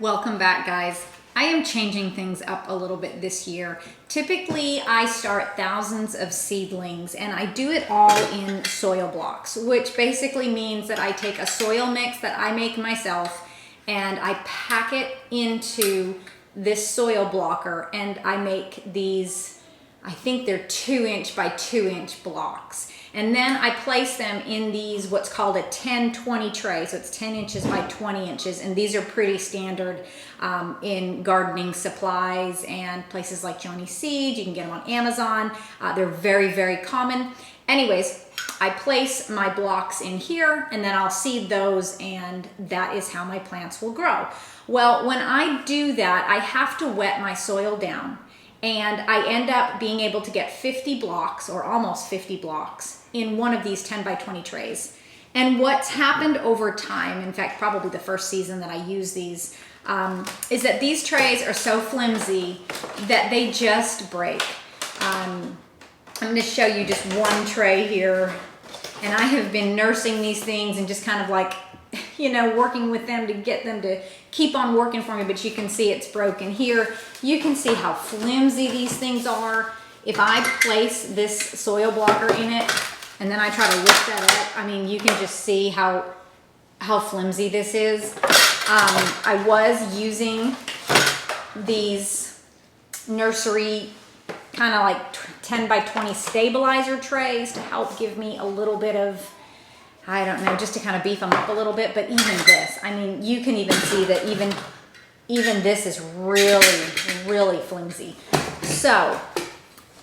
Welcome back, guys. I am changing things up a little bit this year. Typically, I start thousands of seedlings and I do it all in soil blocks, which basically means that I take a soil mix that I make myself and I pack it into this soil blocker, and I make these, I think they're 2" by 2" blocks. And then I place them in these, what's called a 10-20 tray. So it's 10 inches by 20 inches. And these are pretty standard in gardening supplies and places like Johnny Seed. You can get them on Amazon. They're very, very common. Anyways, I place my blocks in here and then I'll seed those, and that is how my plants will grow. Well, when I do that, I have to wet my soil down. And I end up being able to get 50 blocks, or almost 50 blocks, in one of these 10 by 20 trays. And what's happened over time, in fact, probably the first season that I use these, is that these trays are so flimsy that they just break. I'm going to show you just one tray here. And I have been nursing these things and just kind of like, you know, working with them to get them to keep on working for me, but you can see it's broken here. You can see how flimsy these things are. If I place this soil blocker in it and then I try to lift that up, I mean, you can just see how flimsy this is. I was using these nursery kind of like 10 by 20 stabilizer trays to help give me a little bit of, I don't know, just to kind of beef them up a little bit. But even this, I mean, you can even see that even this is really, really flimsy. So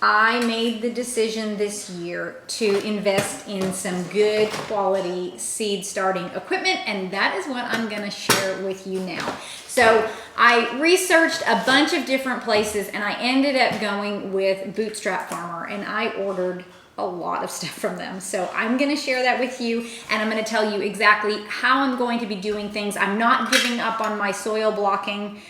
I made the decision this year to invest in some good quality seed starting equipment, and that is what I'm gonna share with you now. So I researched a bunch of different places and I ended up going with Bootstrap Farmer, and I ordered a lot of stuff from them. So I'm gonna share that with you, and I'm gonna tell you exactly how I'm going to be doing things. I'm not giving up on my soil blocking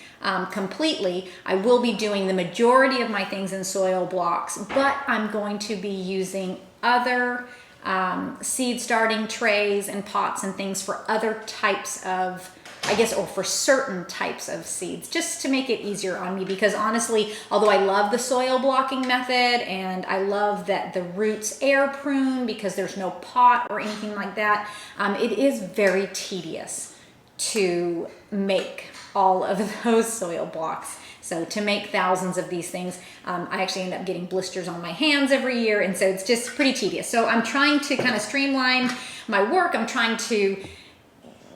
completely. I will be doing the majority of my things in soil blocks, but I'm going to be using other seed starting trays and pots and things for other types of, I guess, or for certain types of seeds, just to make it easier on me. Because honestly, although I love the soil blocking method and I love that the roots air prune because there's no pot or anything like that, it is very tedious to make all of those soil blocks. So to make thousands of these things, I actually end up getting blisters on my hands every year. And so it's just pretty tedious. So I'm trying to kind of streamline my work. I'm trying to,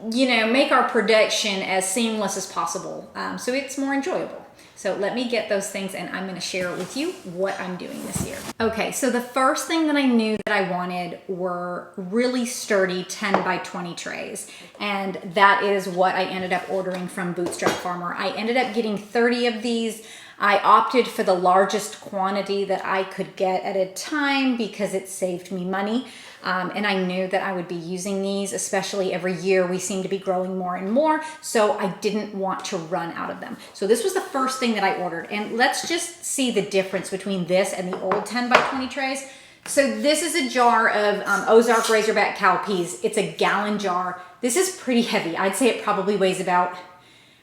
you know, make our production as seamless as possible, so it's more enjoyable. So let me get those things and I'm gonna share with you what I'm doing this year. Okay, so the first thing that I knew that I wanted were really sturdy 10 by 20 trays. And that is what I ended up ordering from Bootstrap Farmer. I ended up getting 30 of these. I opted for the largest quantity that I could get at a time because it saved me money. And I knew that I would be using these, especially every year we seem to be growing more and more. So I didn't want to run out of them. So this was the first thing that I ordered. And let's just see the difference between this and the old 10 by 20 trays. So this is a jar of Ozark Razorback cowpeas. It's a gallon jar. This is pretty heavy. I'd say it probably weighs about,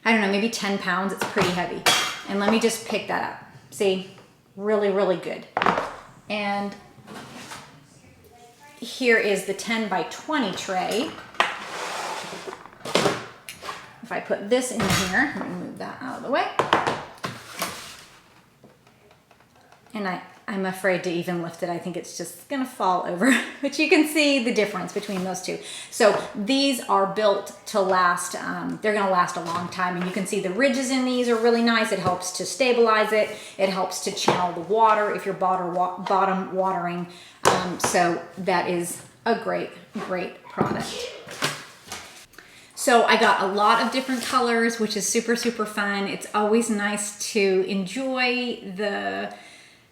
I don't know, maybe 10 pounds. It's pretty heavy. And let me just pick that up. See, really, really good. And here is the 10 by 20 tray. If I put this in here, let me move that out of the way. And I'm afraid to even lift it. I think it's just gonna fall over, but you can see the difference between those two. So these are built to last, they're gonna last a long time, and you can see the ridges in these are really nice. It helps to stabilize it. It helps to channel the water if you're bottom watering. So that is a great, great product. So I got a lot of different colors, which is super, super fun. It's always nice to enjoy the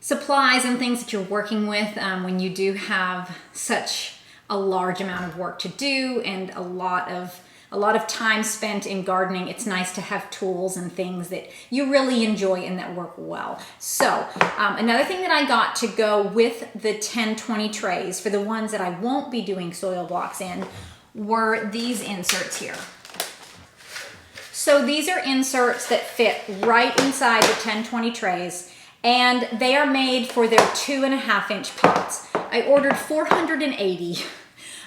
supplies and things that you're working with when you do have such a large amount of work to do and a lot of time spent in gardening. It's nice to have tools and things that you really enjoy and that work well. So another thing that I got to go with the 10-20 trays for the ones that I won't be doing soil blocks in were these inserts here. So these are inserts that fit right inside the 1020 trays, and they are made for their 2.5-inch pots. I ordered 480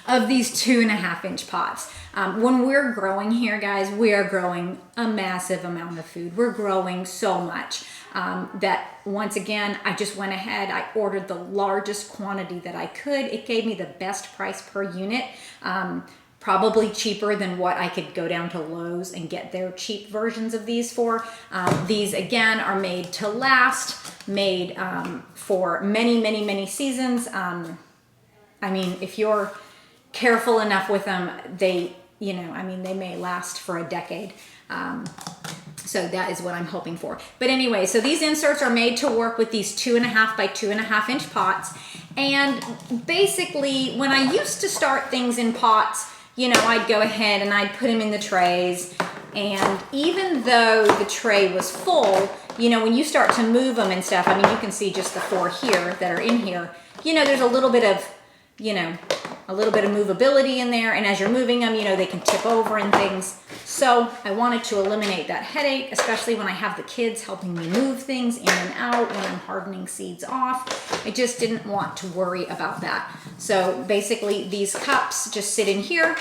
of these 2.5-inch pots. When we're growing here, guys, we are growing a massive amount of food. We're growing so much that once again, I just went ahead, I ordered the largest quantity that I could. It gave me the best price per unit. Probably cheaper than what I could go down to Lowe's and get their cheap versions of these for. These again are made to last, made for many, many, many seasons. I mean, if you're careful enough with them, they, you know, I mean, they may last for a decade. So that is what I'm hoping for. But anyway, so these inserts are made to work with these 2.5 by 2.5-inch pots. And basically, when I used to start things in pots, you know, I'd go ahead and I'd put them in the trays. And even though the tray was full, you know, when you start to move them and stuff, I mean, you can see just the 4 here that are in here, you know, there's a little bit of, you know, a little bit of movability in there. And as you're moving them, you know, they can tip over and things. So I wanted to eliminate that headache, especially when I have the kids helping me move things in and out when I'm hardening seeds off. I just didn't want to worry about that. So basically these cups just sit in here,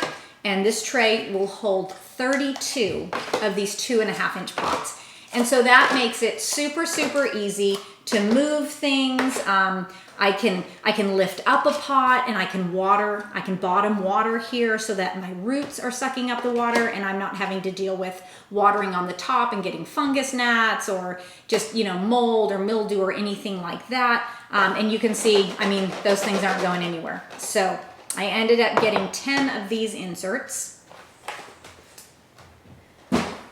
and this tray will hold 32 of these 2.5-inch pots. And so that makes it super, super easy to move things. I can lift up a pot and I can water, I can bottom water here so that my roots are sucking up the water and I'm not having to deal with watering on the top and getting fungus gnats or just, you know, mold or mildew or anything like that. And you can see, I mean, those things aren't going anywhere. So I ended up getting 10 of these inserts.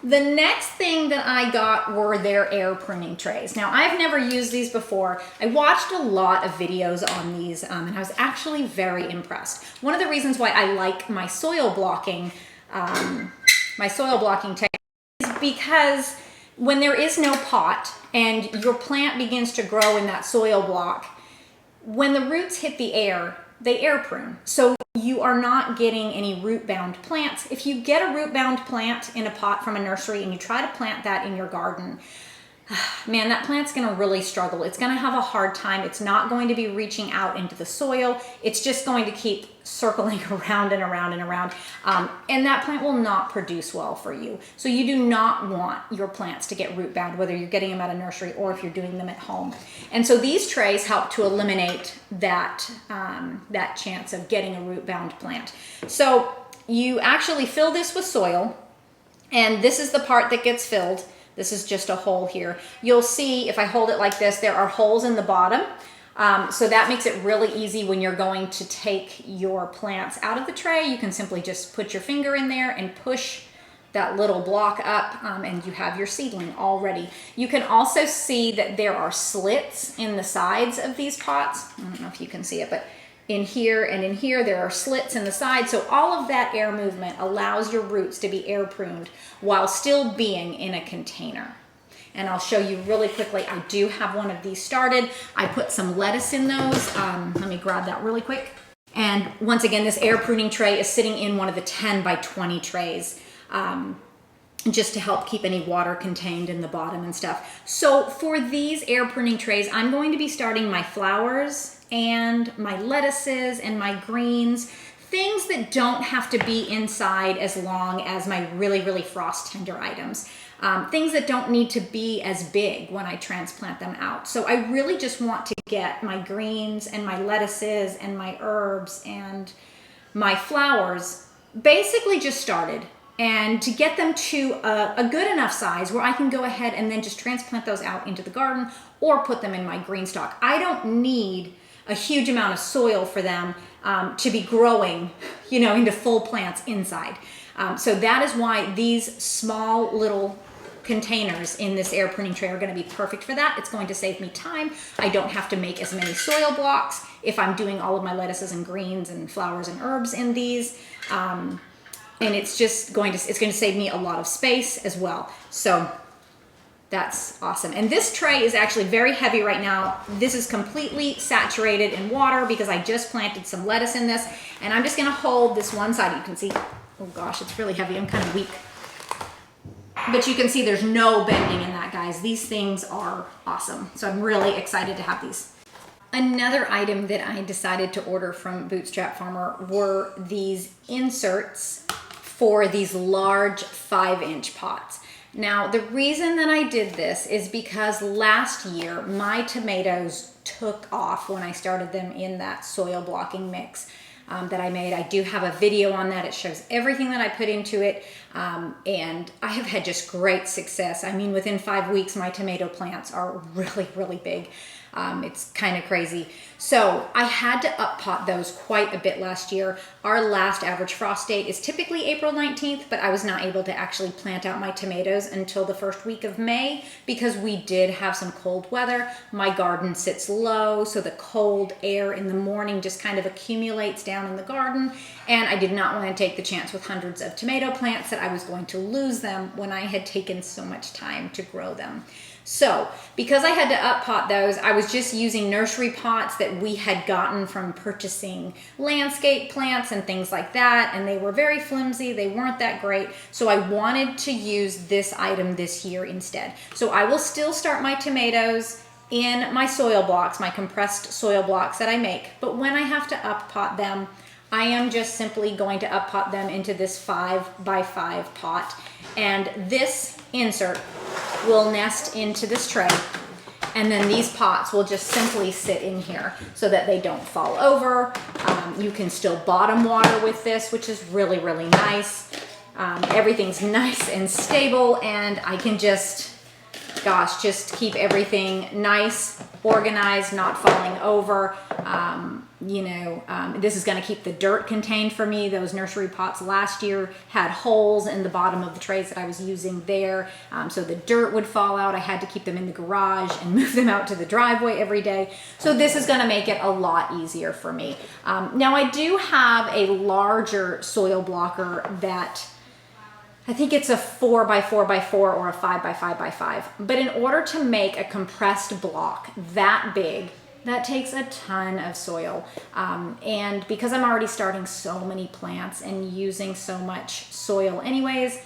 The next thing that I got were their air pruning trays. Now, I've never used these before. I watched a lot of videos on these and I was actually very impressed. One of the reasons why I like my soil blocking technique is because when there is no pot and your plant begins to grow in that soil block, when the roots hit the air, they air prune. So you are not getting any root-bound plants. If you get a root-bound plant in a pot from a nursery and you try to plant that in your garden, man, that plant's gonna really struggle. It's gonna have a hard time. It's not going to be reaching out into the soil. It's just going to keep circling around and around and around. And that plant will not produce well for you. So you do not want your plants to get root bound, whether you're getting them at a nursery or if you're doing them at home. And so these trays help to eliminate that, that chance of getting a root bound plant. So you actually fill this with soil, and this is the part that gets filled. This is just a hole here. You'll see if I hold it like this, there are holes in the bottom. So that makes it really easy when you're going to take your plants out of the tray. You can simply just put your finger in there and push that little block up and you have your seedling all ready. You can also see that there are slits in the sides of these pots. I don't know if you can see it, but in here and in here, there are slits in the side. So all of that air movement allows your roots to be air pruned while still being in a container. And I'll show you really quickly. I do have one of these started. I put some lettuce in those. Let me grab that really quick. And once again, this air pruning tray is sitting in one of the 10 by 20 trays. Just to help keep any water contained in the bottom and stuff. So for these air pruning trays, I'm going to be starting my flowers and my lettuces and my greens, things that don't have to be inside as long as my really, really frost tender items. Things that don't need to be as big when I transplant them out. So I really just want to get my greens and my lettuces and my herbs and my flowers basically just started, and to get them to a good enough size where I can go ahead and then just transplant those out into the garden or put them in my green stock. I don't need a huge amount of soil for them to be growing, you know, into full plants inside. So that is why these small little containers in this air pruning tray are going to be perfect for that. It's going to save me time. I don't have to make as many soil blocks if I'm doing all of my lettuces and greens and flowers and herbs in these. And it's just going to save me a lot of space as well. So that's awesome. And this tray is actually very heavy right now. This is completely saturated in water because I just planted some lettuce in this. And I'm just gonna hold this one side. You can see, oh gosh, it's really heavy. I'm kind of weak. But you can see there's no bending in that, guys. These things are awesome. So I'm really excited to have these. Another item that I decided to order from Bootstrap Farmer were these inserts for these large 5-inch pots. Now, the reason that I did this is because last year my tomatoes took off when I started them in that soil blocking mix that I made. I do have a video on that. It shows everything that I put into it, and I have had just great success. I mean, within 5 weeks, my tomato plants are really, really big. It's kind of crazy. So I had to up pot those quite a bit last year. Our last average frost date is typically April 19th, but I was not able to actually plant out my tomatoes until the first week of May because we did have some cold weather. My garden sits low, so the cold air in the morning just kind of accumulates down in the garden, and I did not want to take the chance with hundreds of tomato plants that I was going to lose them when I had taken so much time to grow them. So because I had to up pot those, I was just using nursery pots that we had gotten from purchasing landscape plants and things like that, and they were very flimsy. They weren't that great. So I wanted to use this item this year instead. So I will still start my tomatoes in my soil blocks, my compressed soil blocks that I make, but when I have to up pot them, I am just simply going to up pot them into this 5x5 pot, and this insert will nest into this tray, and then these pots will just simply sit in here so that they don't fall over. You can still bottom water with this, which is really, really nice. Everything's nice and stable, and I can just keep everything nice, organized, not falling over. This is going to keep the dirt contained for me. Those nursery pots last year had holes in the bottom of the trays that I was using there, so the dirt would fall out. I had to keep them in the garage and move them out to the driveway every day. So this is going to make it a lot easier for me. Now I do have a larger soil blocker that I think it's a 4x4x4 or a 5x5x5. But in order to make a compressed block that big, that takes a ton of soil. And because I'm already starting so many plants and using so much soil anyways,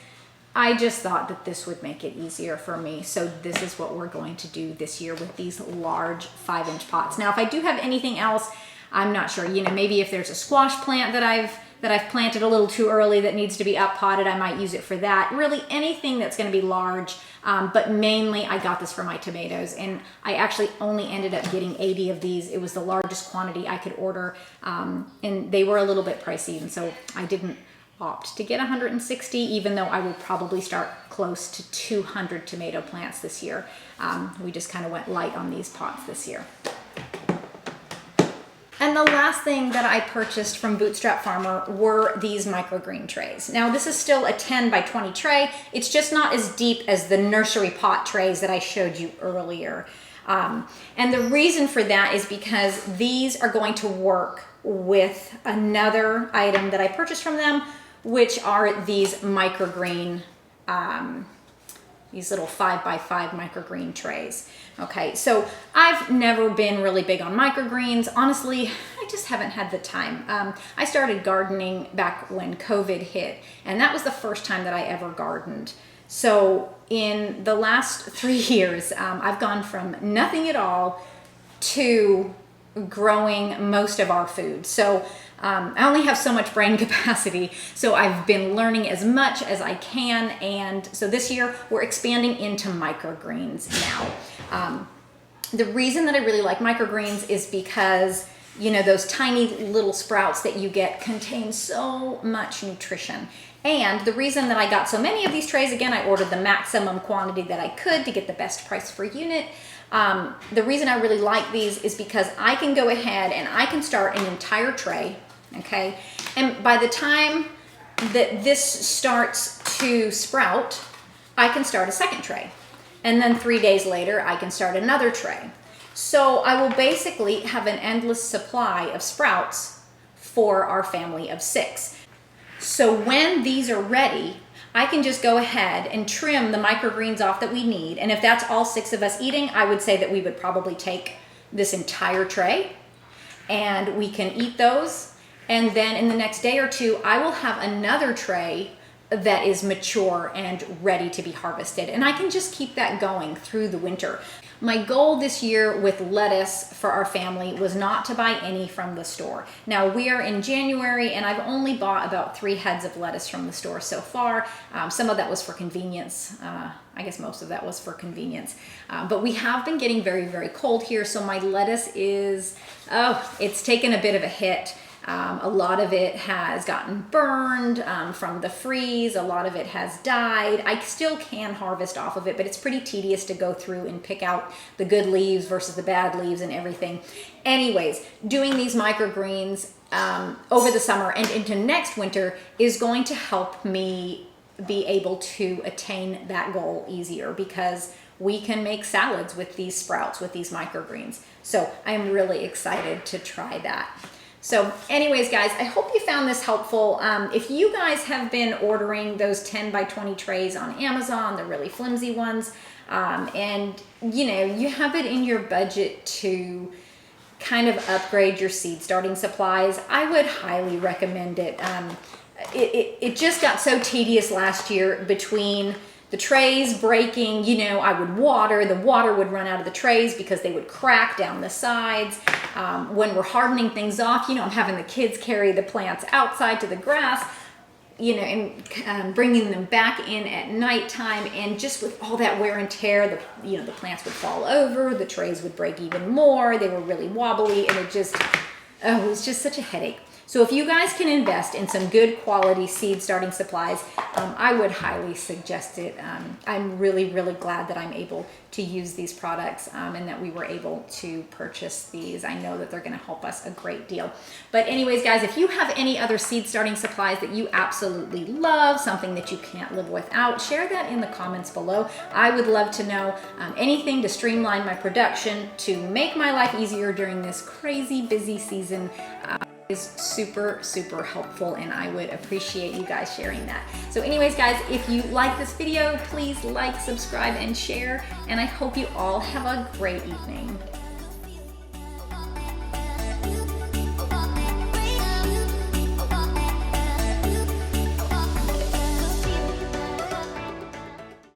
I just thought that this would make it easier for me. So this is what we're going to do this year with these large 5-inch pots. Now, if I do have anything else, I'm not sure. Maybe if there's a squash plant that I've planted a little too early that needs to be up potted, I might use it for that. Really anything that's going to be large, but mainly I got this for my tomatoes, and I actually only ended up getting 80 of these. It was the largest quantity I could order, and they were a little bit pricey, and so I didn't opt to get 160, even though I will probably start close to 200 tomato plants this year. We just kind of went light on these pots this year. And the last thing that I purchased from Bootstrap Farmer were these microgreen trays. Now this is still a 10x20 tray. It's just not as deep as the nursery pot trays that I showed you earlier. And the reason for that is because these are going to work with another item that I purchased from them, which are these microgreen, these little 5x5 microgreen trays. Okay, so I've never been really big on microgreens. Honestly, I just haven't had the time. I started gardening back when COVID hit, and that was the first time that I ever gardened. So in the last 3 years, I've gone from nothing at all to growing most of our food. So I only have so much brain capacity, so I've been learning as much as I can, and so this year we're expanding into microgreens now. The reason that I really like microgreens is because, those tiny little sprouts that you get contain so much nutrition. And the reason that I got so many of these trays, again, I ordered the maximum quantity that I could to get the best price per unit. The reason I really like these is because I can go ahead and I can start an entire tray, okay? And by the time that this starts to sprout, I can start a second tray. And then 3 days later, I can start another tray. So I will basically have an endless supply of sprouts for our family of 6. So when these are ready, I can just go ahead and trim the microgreens off that we need. And if that's all 6 of us eating, I would say that we would probably take this entire tray and we can eat those. And then in the next day or two, I will have another tray that is mature and ready to be harvested. And I can just keep that going through the winter. My goal this year with lettuce for our family was not to buy any from the store. Now we are in January and I've only bought about 3 heads of lettuce from the store so far. Some of that was for convenience. I guess most of that was for convenience. But we have been getting very, very cold here. So my lettuce is, it's taken a bit of a hit. A lot of it has gotten burned from the freeze. A lot of it has died. I still can harvest off of it, but it's pretty tedious to go through and pick out the good leaves versus the bad leaves and everything. Anyways, doing these microgreens over the summer and into next winter is going to help me be able to attain that goal easier, because we can make salads with these sprouts, with these microgreens. So I'm really excited to try that. So anyways, guys, I hope you found this helpful. If you guys have been ordering those 10 by 20 trays on Amazon, the really flimsy ones, and you know, you have it in your budget to kind of upgrade your seed starting supplies, I would highly recommend it. It just got so tedious last year between the trays breaking. You know, I would water, the water would run out of the trays because they would crack down the sides. When we're hardening things off, you know, I'm having the kids carry the plants outside to the grass, you know, and bringing them back in at nighttime. And just with all that wear and tear, the plants would fall over, the trays would break even more. They were really wobbly, and it was just such a headache. So if you guys can invest in some good quality seed starting supplies, I would highly suggest it. I'm really, really glad that I'm able to use these products and that we were able to purchase these. I know that they're gonna help us a great deal. But anyways, guys, if you have any other seed starting supplies that you absolutely love, something that you can't live without, share that in the comments below. I would love to know anything to streamline my production, to make my life easier during this crazy busy season. Is super, super helpful, and I would appreciate you guys sharing that. So anyways, guys, if you like this video, please like, subscribe, and share, and I hope you all have a great evening.